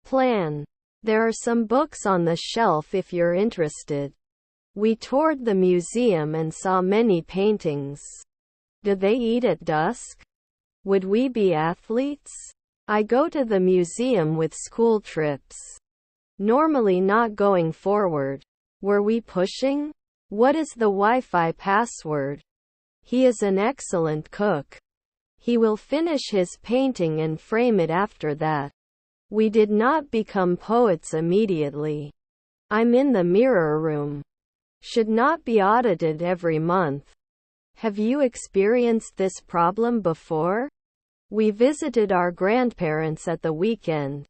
Plan. There are some books on the shelf if you're interested. We toured the museum and saw many paintings. Do they eat at dusk? Would we be athletes? I go to the museum with school trips. Normally not going forward. Were we pushing? What is the Wi-Fi password? He is an excellent cook. He will finish his painting and frame it after that. We did not become poets immediately. I'm in the mirror room. Should not be audited every month. Have you experienced this problem before? We visited our grandparents at the weekend.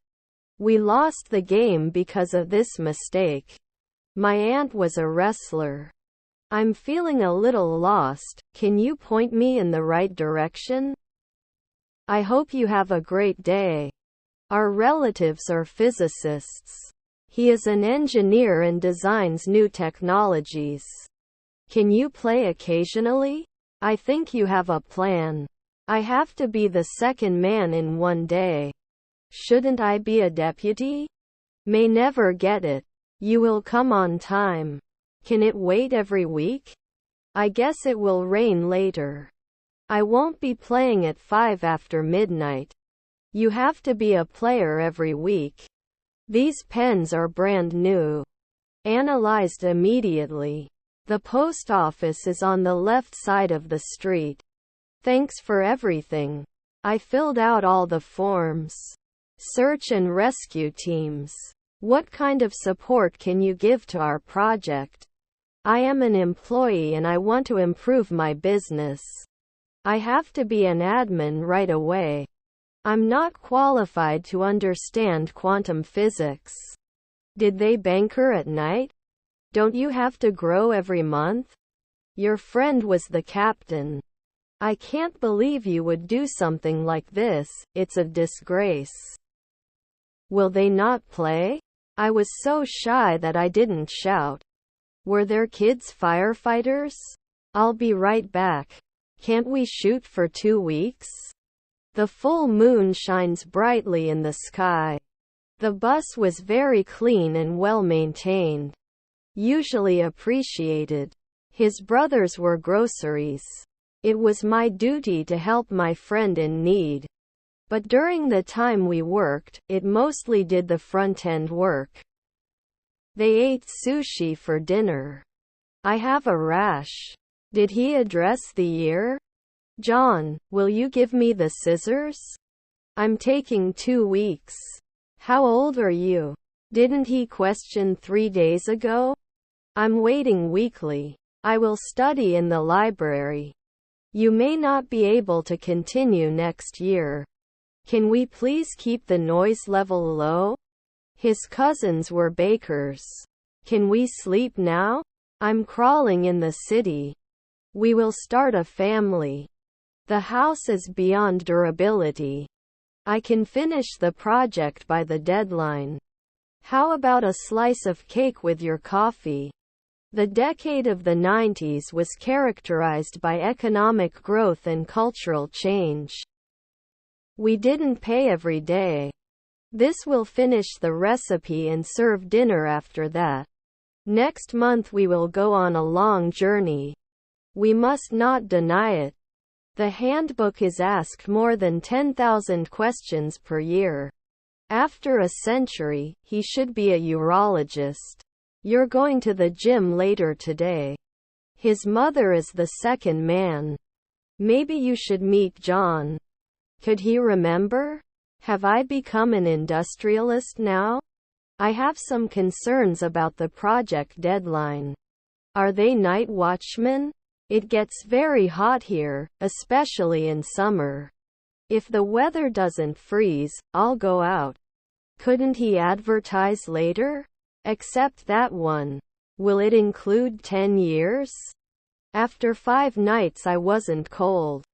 We lost the game because of this mistake. My aunt was a wrestler. I'm feeling a little lost. Can you point me in the right direction? I hope you have a great day. Our relatives are physicists. He is an engineer and designs new technologies. Can you play occasionally? I think you have a plan. I have to be the second man in one day. Shouldn't I be a deputy? May never get it. You will come on time. Can it wait every week? I guess it will rain later. I won't be playing at 5 after midnight. You have to be a player every week. These pens are brand new. Analyzed immediately. The post office is on the left side of the street. Thanks for everything. I filled out all the forms. Search and rescue teams. What kind of support can you give to our project? I am an employee and I want to improve my business. I have to be an admin right away. I'm not qualified to understand quantum physics. Did they banker at night? Don't you have to grow every month? Your friend was the captain. I can't believe you would do something like this, it's a disgrace. Will they not play? I was so shy that I didn't shout. Were their kids firefighters? I'll be right back. Can't we shoot for 2 weeks? The full moon shines brightly in the sky. The bus was very clean and well maintained. Usually appreciated. His brothers were groceries. It was my duty to help my friend in need. But during the time we worked, it mostly did the front-end work. They ate sushi for dinner. I have a rash. Did he address the year? John, will you give me the scissors? I'm taking 2 weeks. How old are you? Didn't he question 3 days ago? I'm waiting weekly. I will study in the library. You may not be able to continue next year. Can we please keep the noise level low? His cousins were bakers. Can we sleep now? I'm crawling in the city. We will start a family. The house is beyond durability. I can finish the project by the deadline. How about a slice of cake with your coffee? The decade of the 90s was characterized by economic growth and cultural change. We didn't pay every day. This will finish the recipe and serve dinner after that. Next month we will go on a long journey. We must not deny it. The handbook is asked more than 10,000 questions per year. After a century, he should be a urologist. You're going to the gym later today. His mother is the second man. Maybe you should meet John. Could he remember? Have I become an industrialist now? I have some concerns about the project deadline. Are they night watchmen? It gets very hot here, especially in summer. If the weather doesn't freeze, I'll go out. Couldn't he advertise later? Except that one. Will it include 10 years? After 5 nights I wasn't cold.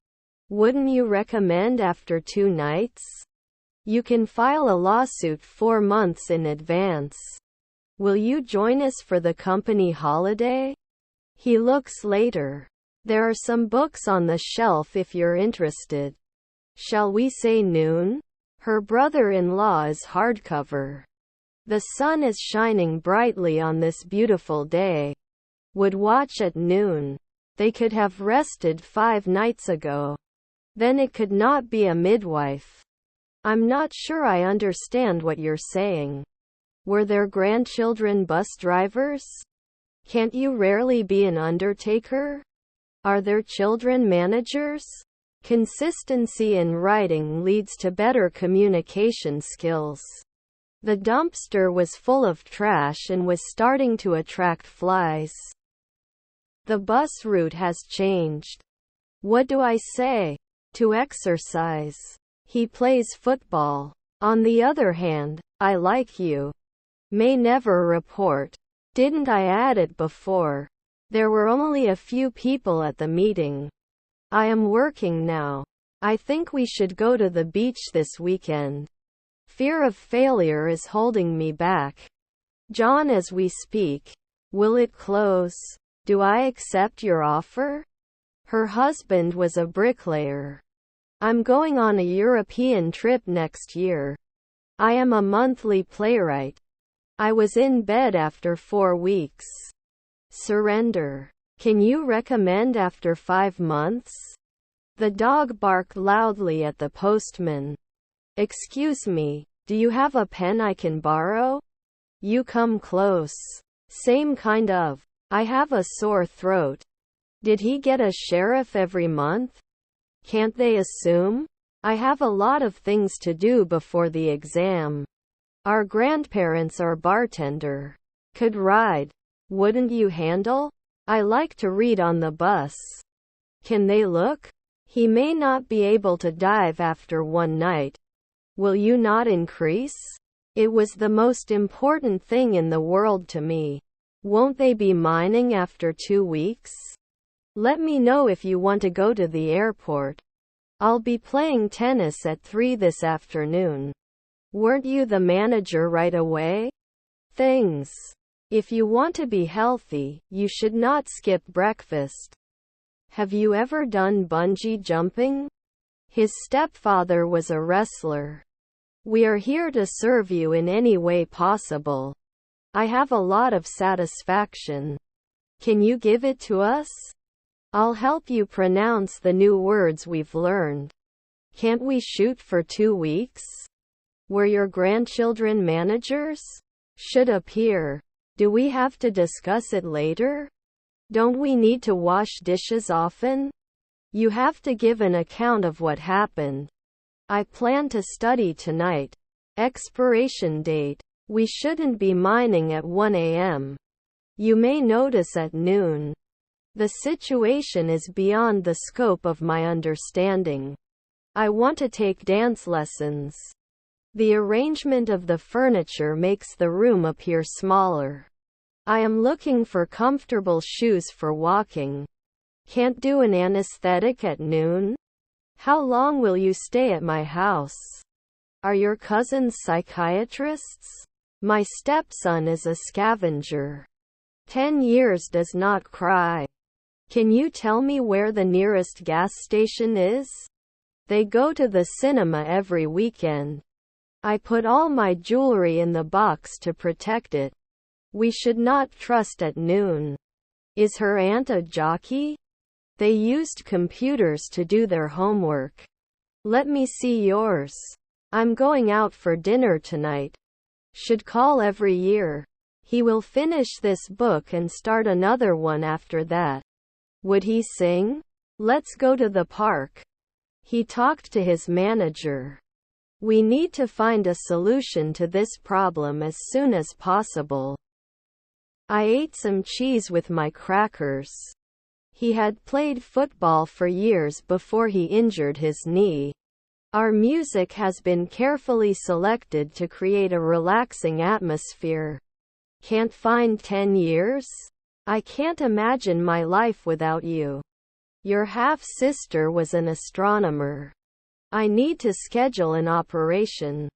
Wouldn't you recommend after 2 nights? You can file a lawsuit 4 months in advance. Will you join us for the company holiday? He looks later. There are some books on the shelf if you're interested. Shall we say noon? Her brother-in-law is hardcover. The sun is shining brightly on this beautiful day. Would watch at noon. They could have rested 5 nights ago. Then it could not be a midwife. I'm not sure I understand what you're saying. Were their grandchildren bus drivers? Can't you rarely be an undertaker? Are their children managers? Consistency in writing leads to better communication skills. The dumpster was full of trash and was starting to attract flies. The bus route has changed. What do I say? To exercise. He plays football. On the other hand, I like you. May never report. Didn't I add it before? There were only a few people at the meeting. I am working now. I think we should go to the beach this weekend. Fear of failure is holding me back. John, as we speak. Will it close? Do I accept your offer? Her husband was a bricklayer. I'm going on a European trip next year. I am a monthly playwright. I was in bed after 4 weeks. Surrender. Can you recommend after 5 months? The dog barked loudly at the postman. Excuse me, do you have a pen I can borrow? You come close. Same kind of. I have a sore throat. Did he get a sheriff every month? Can't they assume? I have a lot of things to do before the exam. Our grandparents are bartender. Could ride. Wouldn't you handle? I like to read on the bus. Can they look? He may not be able to dive after 1 night. Will you not increase? It was the most important thing in the world to me. Won't they be mining after 2 weeks? Let me know if you want to go to the airport. I'll be playing tennis at 3 this afternoon. Weren't you the manager right away? Things. If you want to be healthy, you should not skip breakfast. Have you ever done bungee jumping? His stepfather was a wrestler. We are here to serve you in any way possible. I have a lot of satisfaction. Can you give it to us? I'll help you pronounce the new words we've learned. Can't we shoot for 2 weeks? Were your grandchildren managers? Should appear. Do we have to discuss it later? Don't we need to wash dishes often? You have to give an account of what happened. I plan to study tonight. Expiration date. We shouldn't be mining at 1 a.m. You may notice at noon. The situation is beyond the scope of my understanding. I want to take dance lessons. The arrangement of the furniture makes the room appear smaller. I am looking for comfortable shoes for walking. Can't do an anesthetic at noon? How long will you stay at my house? Are your cousins psychiatrists? My stepson is a scavenger. 10 years does not cry. Can you tell me where the nearest gas station is? They go to the cinema every weekend. I put all my jewelry in the box to protect it. We should not trust at noon. Is her aunt a jockey? They used computers to do their homework. Let me see yours. I'm going out for dinner tonight. Should call every year. He will finish this book and start another one after that. Would he sing? Let's go to the park. He talked to his manager. We need to find a solution to this problem as soon as possible. I ate some cheese with my crackers. He had played football for years before he injured his knee. Our music has been carefully selected to create a relaxing atmosphere. Can't find 10 years? I can't imagine my life without you. Your half-sister was an astronomer. I need to schedule an operation.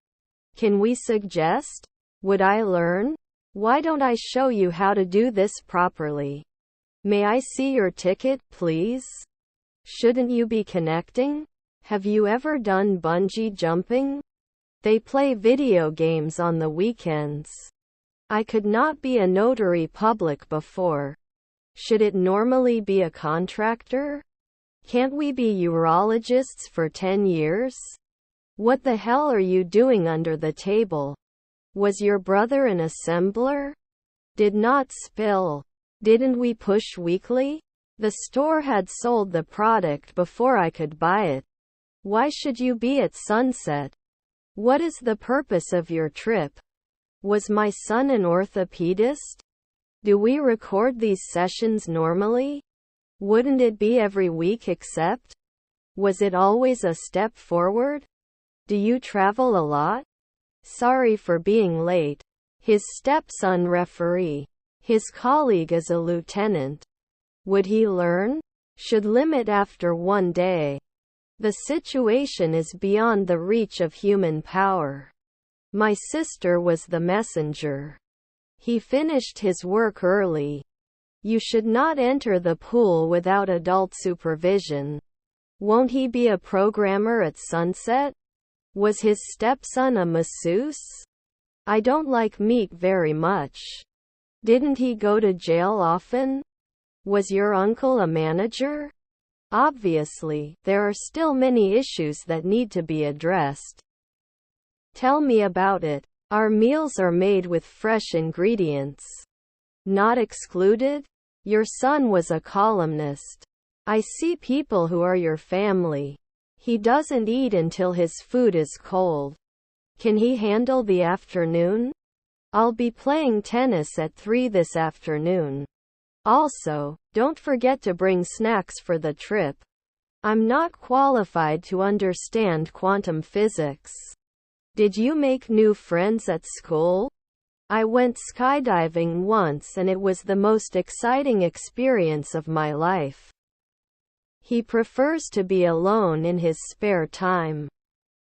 Can we suggest? Would I learn? Why don't I show you how to do this properly? May I see your ticket, please? Shouldn't you be connecting? Have you ever done bungee jumping? They play video games on the weekends. I could not be a notary public before. Should it normally be a contractor? Can't we be urologists for 10 years? What the hell are you doing under the table? Was your brother an assembler? Did not spill. Didn't we push weekly? The store had sold the product before I could buy it. Why should you be at Sunset? What is the purpose of your trip? Was my son an orthopedist? Do we record these sessions normally? Wouldn't it be every week except? Was it always a step forward? Do you travel a lot? Sorry for being late. His stepson referee. His colleague is a lieutenant. Would he learn? Should limit after one day. The situation is beyond the reach of human power. My sister was the messenger. He finished his work early. You should not enter the pool without adult supervision. Won't he be a programmer at Sunset? Was his stepson a masseuse? I don't like meat very much. Didn't he go to jail often? Was your uncle a manager? Obviously, there are still many issues that need to be addressed. Tell me about it. Our meals are made with fresh ingredients. Not excluded? Your son was a columnist. I see people who are your family. He doesn't eat until his food is cold. Can he handle the afternoon? I'll be playing tennis at 3 this afternoon. Also, don't forget to bring snacks for the trip. I'm not qualified to understand quantum physics. Did you make new friends at school? I went skydiving once and it was the most exciting experience of my life. He prefers to be alone in his spare time.